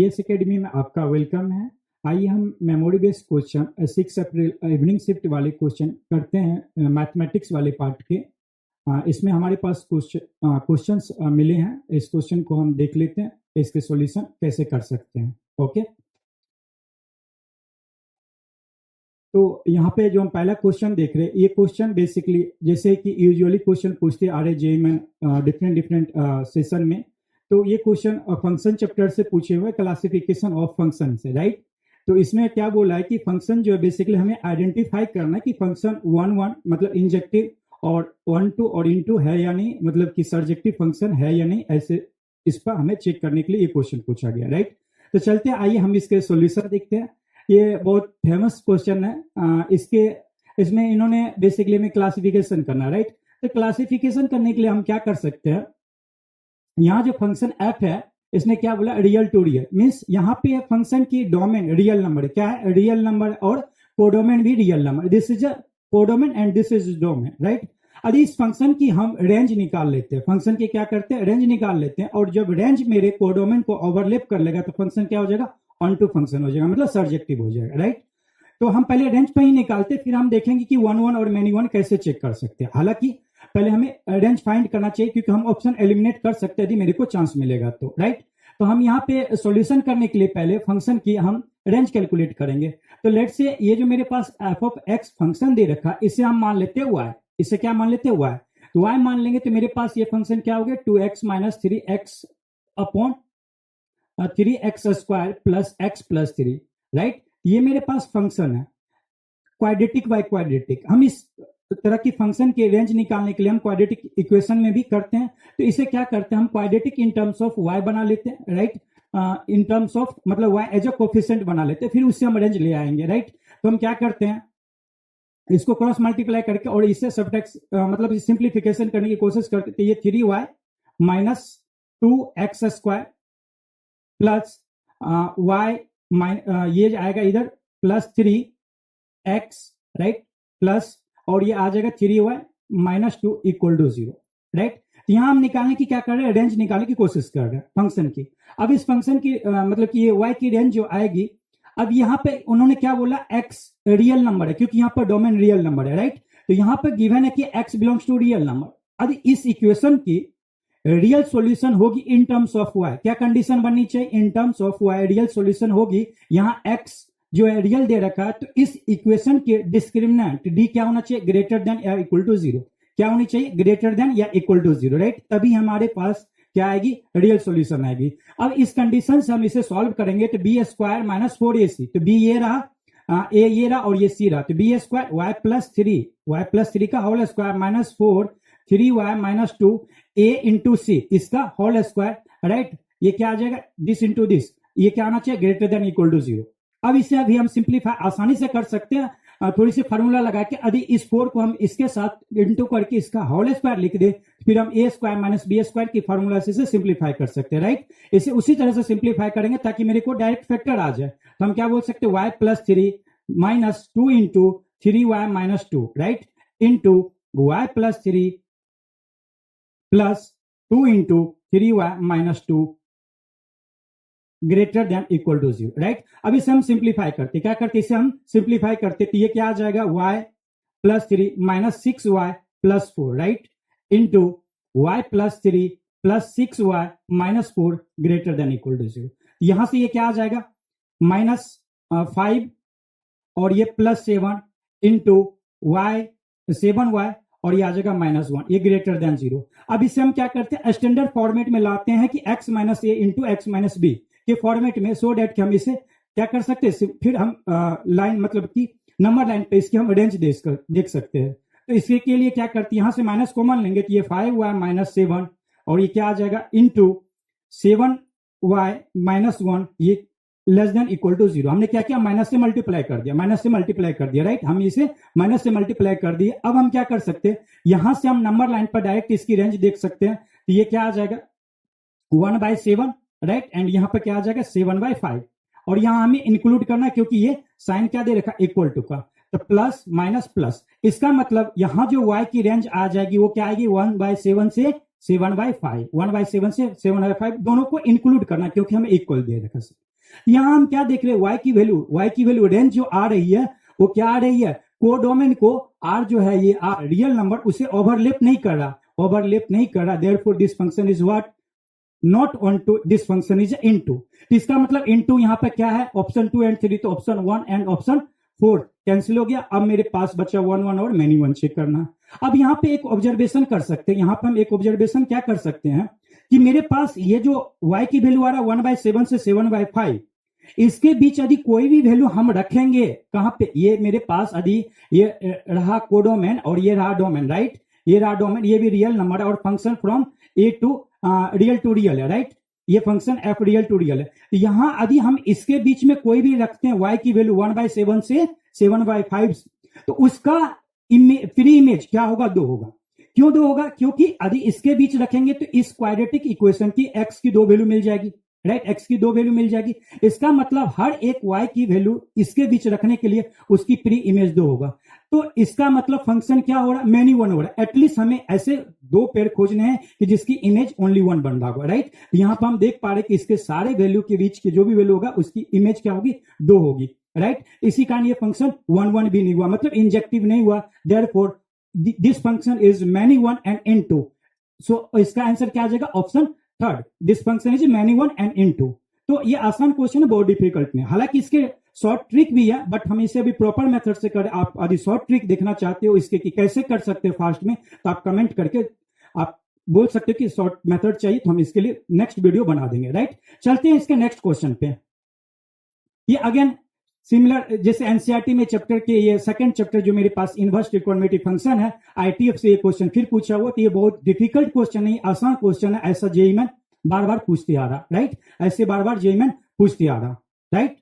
GS academy में आपका welcome है। आइए हम मेमोरी बेस्ड क्वेश्चन 6 अप्रैल इवनिंग शिफ्ट वाले क्वेश्चन करते हैं मैथमेटिक्स वाले पार्ट के। इसमें हमारे पास क्वेश्चंस मिले हैं। इस क्वेश्चन को हम देख लेते हैं, इसके सॉल्यूशन कैसे कर सकते हैं। ओके, तो यहाँ पे जो हम पहला क्वेश्चन देख रहे हैं, ये क्वेश्चन बेसिकली जैसे कि यूजुअली क्वेश्चन पूछते आ रहे जेईई में डिफरेंट सेशन में, तो ये क्वेश्चन फंक्शन चैप्टर से पूछे हुए, क्लासिफिकेशन ऑफ फंक्शन से, राइट। तो इसमें क्या बोला है कि फंक्शन जो है बेसिकली हमें आइडेंटिफाई करना है कि फंक्शन 1 मतलब इंजेक्टिव और 1 2 और इनटू है या नहीं, मतलब कि सर्जेक्टिव फंक्शन है या नहीं, ऐसे इस पर हमें चेक करने के लिए ये क्वेश्चन पूछा गया, राइट। तो चलते हैं, आइए हम इसके सोल्यूशन देखते हैं। ये बहुत फेमस क्वेश्चन है। इसमें इन्होंने बेसिकली में क्लासिफिकेशन करना, राइट। तो क्लासिफिकेशन करने के लिए हम क्या कर सकते हैं, यहाँ जो फंक्शन एफ है इसने क्या बोला, रियल टू रियल, मीन्स यहाँ पे फंक्शन की डोमेन रियल नंबर है। क्या है, रियल नंबर, और कोडोमेन भी real number. This is a codomain and this is domain, right. अब इस फंक्शन की हम रेंज निकाल लेते हैं। फंक्शन की क्या करते हैं, रेंज निकाल लेते हैं, और जब रेंज मेरे कोडोमेन को ओवरलैप कर लेगा तो फंक्शन क्या हो जाएगा, ऑन टू फंक्शन हो जाएगा, मतलब सर्जेक्टिव हो जाएगा, राइट। तो हम पहले रेंज पे ही निकालते, फिर हम देखेंगे कि 1 1 और मैनी 1 कैसे चेक कर सकते हैं। हालांकि पहले हमें रेंज फाइंड करना चाहिए, क्योंकि हम ऑप्शन एलिमिनेट कर सकते हैं यदि मेरे को चांस मिलेगा तो, राइट। तो हम यहाँ पे सॉल्यूशन करने के लिए पहले फंक्शन की हम रेंज कैलकुलेट करेंगे। तो लेट्स से ये जो मेरे पास एफ ऑफ एक्स फंक्शन दे रखा, इसे हम मान लेते हैं वाई। इसे क्या मान लेते हैं, वाई। तो वाई मान लेंगे तो मेरे पास ये फंक्शन क्या हो गया, 2x minus 3x upon 3x square plus x plus 3, right. ये मेरे पास फंक्शन है क्वाड्रेटिक बाय क्वाड्रेटिक। हम इस तरह की फंक्शन के रेंज निकालने के लिए हम क्वाड्रेटिक इक्वेशन में भी करते हैं। तो इसे क्या करते हैं, हम quadratic in terms of y बना लेते हैं, राइट। इन टर्म्स ऑफ मतलब y एज अ कोफिशिएंट बना लेते हैं, फिर उससे हम रेंज ले आएंगे, राइट। तो हम क्या करते हैं, इसको क्रॉस मल्टीप्लाई करके और इससे सबट्रैक्ट मतलब सिंप्लीफिकेशन करने की कोशिश करते थे। ये 3y minus 2x square plus y ये आएगा इधर प्लस 3x, राइट, प्लस और ये आ जाएगा 3y minus 2 equal to 0, right. तो यहां हम निकालने की क्या कर रहे हैं, रेंज निकालने की कोशिश कर रहे हैं फंक्शन की। अब इस फंक्शन की मतलब कि ये y की रेंज जो आएगी, अब यहाँ पे उन्होंने क्या बोला, x रियल नंबर है, क्योंकि यहाँ पर डोमेन रियल नंबर है, राइट। तो यहाँ पर गिवन है कि x belongs to real number. अब इस इक्वेशन की रियल सॉल्यूशन होगी इन टर्म्स ऑफ y। क्या कंडीशन बननी चाहिए, in terms of y real solution होगी। यहाँ x जो है रियल दे रखा है, तो इस इक्वेशन के डिस्क्रिमिनेंट d क्या होना चाहिए, ग्रेटर देन या इक्वल टू 0। क्या होनी चाहिए, ग्रेटर देन या इक्वल टू 0, राइट। तभी हमारे पास क्या आएगी, रियल सॉल्यूशन आएगी। अब इस कंडीशन से हम इसे सॉल्व करेंगे तो बी स्क्वायर माइनस 4ac, तो b ये रहा, a ये रहा और ये c रहा, तो बी स्क्वायर y प्लस 3 का whole square minus 4 3y minus 2 a into C, इसका होल स्क्वायर, राइट। ये क्या आ जाएगा, दिस इंटू दिस, ये क्या आना चाहिए, ग्रेटर देन इक्वल टू 0। अब इसे अभी हम सिंप्लीफाई आसानी से कर सकते हैं, थोड़ी सी फार्मूला लगा के। यदि इस 4 को हम इसके साथ इंटू करके इसका होल स्क्वायर लिख दे, फिर हम a square minus B square की फार्मूला से सिंप्लीफाई कर सकते हैं, राइट। इसे उसी तरह से सिंप्लीफाई करेंगे ताकि मेरे को डायरेक्ट फैक्टर आ जाए। तो हम क्या बोल सकते हैं, y plus 3 minus 2 into 3y minus 2, right, into y plus 3 plus 2 into 3y minus 2 greater than equal to 0, right. अब इसे हम सिंप्लीफाई करते, क्या करते, इसे हम सिंप्लीफाई करते, तो ये क्या आ जाएगा, y plus 3 minus 6y plus 4, right, into y plus 3 plus 6y minus 4 greater than equal to 0। यहां से ये क्या आ जाएगा, माइनस 5 और ये प्लस 7 इंटू y 7y और ये आ जाएगा माइनस 1, ये ग्रेटर देन 0। अब इसे हम क्या करते हैं, स्टैंडर्ड फॉर्मेट में लाते हैं कि x माइनस ए इंटू एक्स माइनस बी के फॉर्मेट में, सो डेट कि हम इसे क्या कर सकते हैं, फिर हम लाइन मतलब कि नंबर लाइन पे इसकी हम रेंज देख सकते हैं। तो इसके के लिए क्या करते हैं, यहां से माइनस कॉमन लेंगे, तो ये 5y माइनस 7 और ये क्या आ जाएगा, इंटू 7y माइनस 1, ये लेस देन इक्वल टू 0। हमने क्या किया, माइनस से मल्टीप्लाई कर दिया, राइट। हम इसे माइनस से मल्टीप्लाई कर दिए। अब हम क्या कर सकते हैं, यहां से हम नंबर लाइन पर डायरेक्ट इसकी रेंज देख सकते हैं। तो ये क्या आ जाएगा, 1/7, राइट, एंड यहां पर क्या आ जाएगा, 7/5, और यहां हमें इंक्लूड करना है क्योंकि ये साइन क्या दे रखा, इक्वल टू का, तो प्लस माइनस प्लस। इसका मतलब यहां जो y की रेंज आ जाएगी वो क्या आएगी, 1/7 से 7/5, 1/7 से 7/5, दोनों को इंक्लूड करना क्योंकि हमें इक्वल दे रखा है। यहाँ हम क्या देख रहे हैं, y की वैल्यू रेंज जो आ रही है वो क्या आ रही है, कोडोमेन को r जो है ये r रियल नंबर उसे ओवरलैप नहीं कर रहा, therefore this function is what, not onto, this function is into. तो इसका मतलब इनटू यहाँ पे क्या है, ऑप्शन 2 एंड 3, तो ऑप्शन 1 एंड ऑप्शन 4 कैंसिल हो गया। अब मेरे पास बचा 1 1 और मैनी 1 चेक करना। अब यहाँ पे एक ऑब्जर्वेशन कर सकते हैं, यहाँ पे हम एक ऑब्जर्वेशन क्या कर सकते हैं कि मेरे पास ये जो y की वैल्यू आ रहा है 1/7 से 7/5, इसके बीच यदि कोई भी वैल्यू हम रखेंगे कहां पे, ये मेरे पास यदि ये रहा कोडोमेन और ये रहा डोमेन, राइट, ये रहा डोमेन, ये भी रियल नंबर है और function from A to real to real है, राइट, ये function F real to real है। यहां यदि हम इसके बीच में कोई भी रखते हैं y की वैल्यू 1/7 से 7/5, तो उसका फ्री इमेज क्या होगा, 2 होगा। क्यों 2 होगा, क्योंकि यदि इसके बीच रखेंगे तो इस क्वाड्रेटिक इक्वेशन की x की 2 वैल्यू मिल जाएगी, राइट, x की 2 वैल्यू मिल जाएगी। इसका मतलब हर एक y की वैल्यू इसके बीच रखने के लिए उसकी प्री इमेज 2 होगा। तो इसका मतलब फंक्शन क्या हो रहा है, मैनी 1 हो रहा है। एटलीस्ट हमें ऐसे 2 पेयर खोजने हैं कि जिसकी इमेज ओनली 1 बन रहा होगा, राइट। यहां पर हम देख पा रहे कि इसके सारे वैल्यू के बीच की जो भी वैल्यू होगा उसकी इमेज क्या होगी, 2 होगी, राइट। इसी कारण ये फंक्शन 1 1 भी नहीं हुआ, मतलब इंजेक्टिव नहीं हुआ, therefore this function is many 1 and into. So इसका आंसर क्या आ जाएगा, option 3, this function is many 1 and into. तो ये आसान क्वेश्चन है, बहुत डिफिकल्ट नहीं। हालांकि इसके शॉर्ट ट्रिक भी है, बट हम इसे अभी प्रॉपर मेथड से करें। आप यदि शॉर्ट ट्रिक देखना चाहते हो इसके कि कैसे कर सकते हो फास्ट में, तो आप कमेंट करके आप बोल सकते हो कि शॉर्ट मेथड चाहिए, तो हम इसके लिए नेक्स्ट वीडियो बना देंगे, राइट। चलते हैं इसके नेक्स्ट क्वेश्चन पे। ये अगेन सिमिलर, जैसे एनसीईआरटी में चैप्टर के ये सेकंड चैप्टर जो मेरे पास इनवर्स ट्रिगोनोमेट्री फंक्शन है, आईटीएफ से ये क्वेश्चन फिर पूछा हुआ। तो ये बहुत डिफिकल्ट क्वेश्चन नहीं, आसान क्वेश्चन है, ऐसा जेईई में बार बार पूछते आ रहा, राइट, ऐसे बार बार जेईई में पूछते आ रहा, राइट।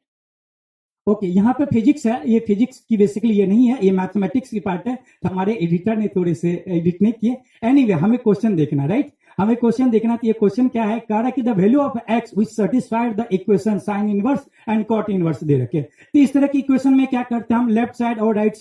ओके, यहाँ पे फिजिक्स है, ये फिजिक्स की बेसिकली ये नहीं है, ये मैथमेटिक्स की पार्ट है, तो हमारे एडिटर ने थोड़े से एडिट नहीं किए। एनीवे हमें क्वेश्चन देखना, राइट, हमें क्वेश्चन देखना। तो ये क्वेश्चन क्या है, कह रहा है कि the value of X which satisfied the equation sine inverse and cot inverse दे रखे। तो इस तरह की इक्वेशन में क्या करते हैं हम, लेफ्ट साइड और राइट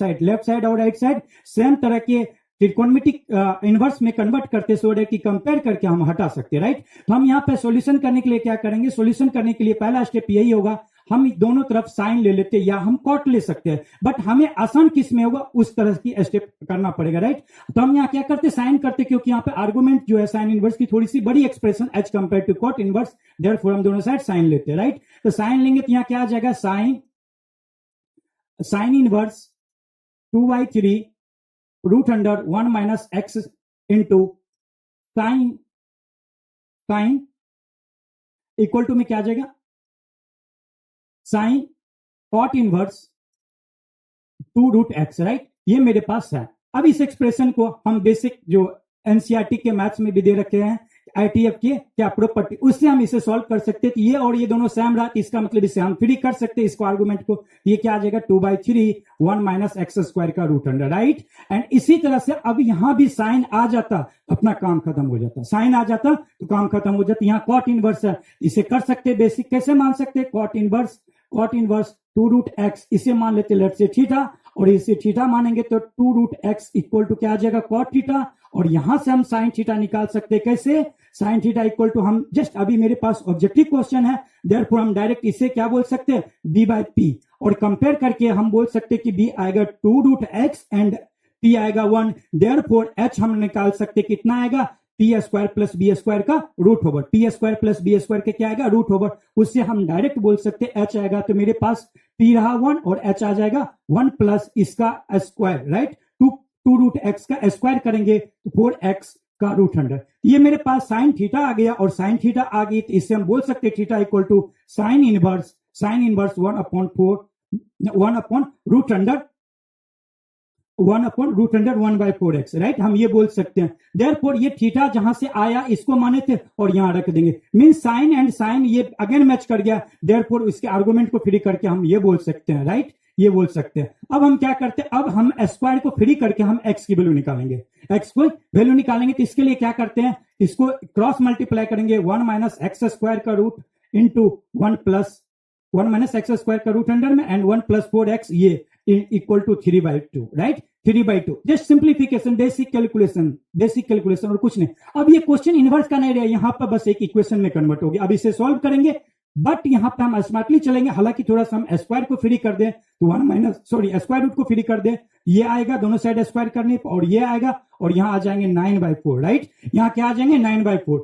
साइड सेम तरह के ट्रिगोनोमेट्रिक इनवर्स में कन्वर्ट करते सो कि कंपेयर करके हम हटा सकते हैं, राइट। तो हम यहाँ पे सॉल्यूशन करने के लिए क्या करेंगे, सॉल्यूशन करने के लिए पहला स्टेप यही होगा, हम दोनों तरफ साइन ले लेते हैं या हम कॉट ले सकते हैं, बट हमें आसान किस में होगा उस तरह की स्टेप करना पड़ेगा, राइट। तो हम यहाँ क्या करते, साइन करते, क्योंकि यहाँ पे आर्गुमेंट जो है साइन इनवर्स की थोड़ी सी बड़ी expression as compare to cot inverse, therefore हम दोनों साइड साइन लेते हैं, राइट। तो साइन लेंगे तो यहाँ क्या आ जाएगा, sine inverse 2/3 root under 1 minus X into sine equal to में क्या आ जाएगा, sine cot inverse 2 root X, right. ये मेरे पास है। अब इस एक्सप्रेशन को हम बेसिक जो एनसीईआरटी के मैथ्स में भी दे रखे हैं, आईटीएफ के क्या प्रॉपर्टी, उससे हम इसे सॉल्व कर सकते हैं। तो ये और ये दोनों सेम रहा, इसका मतलब इसे हम फ्री कर सकते हैं इसको आर्गुमेंट को। ये क्या आ जाएगा, 2/3 1 माइनस एक्स स्क्वायर का रूट अंडर, राइट। एंड इसी तरह से अब यहां भी साइन आ जाता, अपना काम खत्म हो जाता, साइन आ जाता तो काम खत्म हो जाता। यहाँ कॉट इनवर्स है, इसे कर सकते हैं बेसिक, कैसे मान सकते हैं, कॉट इनवर्स 2 रूट एक्स, इसे मान लेते लेफ्ट से थीटा, और इसे थीटा मानेंगे तो 2 रूट एक्स इक्वल टू क्या आ जाएगा, कॉट थीटा। और यहां से हम साइन थीटा निकाल सकते हैं, कैसे, साइन थीटा इक्वल टू, हम जस्ट अभी मेरे पास ऑब्जेक्टिव क्वेश्चन है, देयरफॉर हम डायरेक्ट इसे क्या बोल सकते हैं, b/p, और कंपेयर करके हम बोल सकते हैं कि b आएगा 2 रूट एक्स एंड p आएगा 1, देयरफॉर h हम निकाल सकते हैं, कितना आएगा, p square plus b square का root over, p square plus b square के क्या आएगा, रूट ओवर। उससे हम डायरेक्ट बोल सकते हैं h आएगा, तो मेरे पास p रहा 1 और h आ जाएगा 1 प्लस इसका स्क्वायर, राइट, 2 रूट एक्स का स्क्वायर करेंगे तो 4x का रूट अंडर। ये मेरे पास साइन थीटा आ गया, और साइन थीटा आ गई तो इससे हम बोल सकते हैं theta equal to sine inverse 1 upon root under 1/4x, right, हम ये बोल सकते हैं। देयरफॉर ये थीटा जहां से आया इसको माने थे और यहां रख देंगे, मीन साइन एंड साइन ये अगेन मैच कर गया, देयरफॉर इसके आर्गुमेंट को फ्री करके हम ये बोल सकते हैं, राइट, ये बोल सकते हैं। अब हम क्या करते हैं, अब हम स्क्वायर को फ्री करके हम x की वैल्यू निकालेंगे, x को वैल्यू निकालेंगे। तो इसके लिए क्या करते हैं, इसको क्रॉस मल्टीप्लाई करेंगे, 1 माइनस एक्स स्क्वायर का root into 1 minus X square का रूट अंडर में एंड 1 प्लस 4x, ये equal to 3/2, right, 3/2। Just simplification, basic calculation और कुछ नहीं। अब ये क्वेश्चन इनवर्स का नहीं रहा, यहां पर बस एक इक्वेशन में कन्वर्ट हो गया। अब इसे सॉल्व करेंगे बट यहाँ पे हम स्मार्टली चलेंगे, हालांकि थोड़ा सा हम स्क्वायर को फ्री कर दें तो स्क्वायर रूट को फ्री कर दें, ये आएगा दोनों साइड स्क्वायर करने पर, और ये आएगा, और यहाँ आ जाएंगे 9/4, राइट। यहाँ क्या आ जाएंगे 9/4।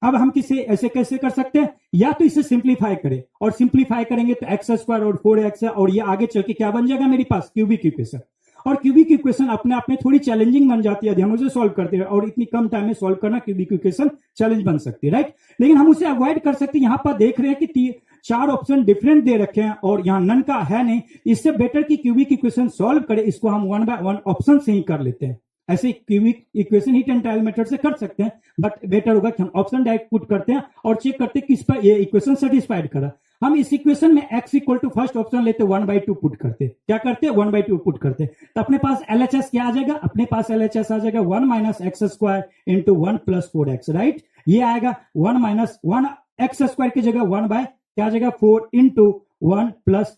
अब हम किसे ऐसे कैसे कर सकते हैं, या तो इसे सिंप्लीफाई करें, और सिंप्लीफाई करेंगे तो x² और 4x है, और ये आगे चल के क्या बन जाएगा मेरे पास क्यूबिक इक्वेशन। और क्यूबिक इक्वेशन अपने आप में थोड़ी चैलेंजिंग बन जाती है, हम उसे सॉल्व करते हैं, और इतनी कम टाइम में सॉल्व करना क्यूबिक इक्वेशन चैलेंज बन सकती है, राइट। लेकिन हम उसे अवॉइड कर सकते हैं। यहां पर देख रहे हैं कि 4 ऑप्शन डिफरेंट दे रखे हैं, और यहां नन का है नहीं। इससे बेटर कि क्यूबिक इक्वेशन सॉल्व करें, इसको हम 1 by 1 ऑप्शन से ही कर लेते हैं। ऐसे क्यूबिक इक्वेशन ही 10 ट्रायल मेथड से कर सकते हैं, बट बेटर होगा कि हम ऑप्शन डायरेक्ट पुट करते हैं और चेक करते हैं किस पर ये इक्वेशन सेटिस्फाइड करा। हम इस इक्वेशन में x equal to first option लेते 1/2 पुट करते, क्या करते 1/2 पुट करते, तो अपने पास LHS क्या आ जाएगा, अपने पास LHS आ जाएगा 1 - x² इंटू 1 + 4x, राइट। ये आएगा 1 - 1 x² की जगह 1 by क्या आ जाएगा 4 इंटू 1 प्लस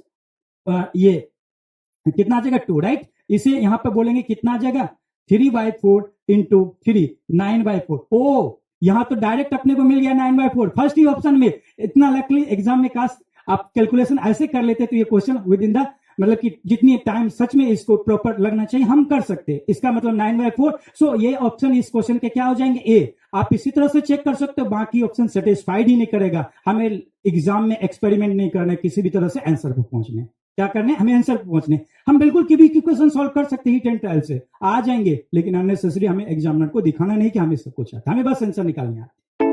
ये कितना आ जाएगा 2, राइट। इसे यहां पे बोलेंगे कितना आ जाएगा 3/4 इंटू 3 9/4। ओ यहां तो डायरेक्ट अपने को मिल गया 9/4 फर्स्ट ही ऑप्शन में। इतना लकली एग्जाम में काश आप कैलकुलेशन ऐसे कर लेते तो ये क्वेश्चन विद इन द मतलब कि जितनी टाइम सच में इसको प्रॉपर लगना चाहिए हम कर सकते हैं। इसका मतलब 9/4। सो ये ऑप्शन इस क्वेश्चन के क्या हो जाएंगे ए। आप इसी तरह से चेक कर सकते हो, बाकी ऑप्शन सेटिस्फाइड ही नहीं करेगा। हमें एग्जाम में एक्सपेरिमेंट नहीं करना है किसी भी तरह से आंसर पर पहुंचने, क्या करने हमें आंसर पर पहुंचने। हम बिल्कुल क्यूबिक इक्वेशन सॉल्व कर सकते हैं 10 ट्रायल से आ जाएंगे, लेकिन अननेसेसरी हमें एग्जामिनर को दिखाना नहीं कि हमें सब कुछ आता, हमें बस आंसर निकालने आता।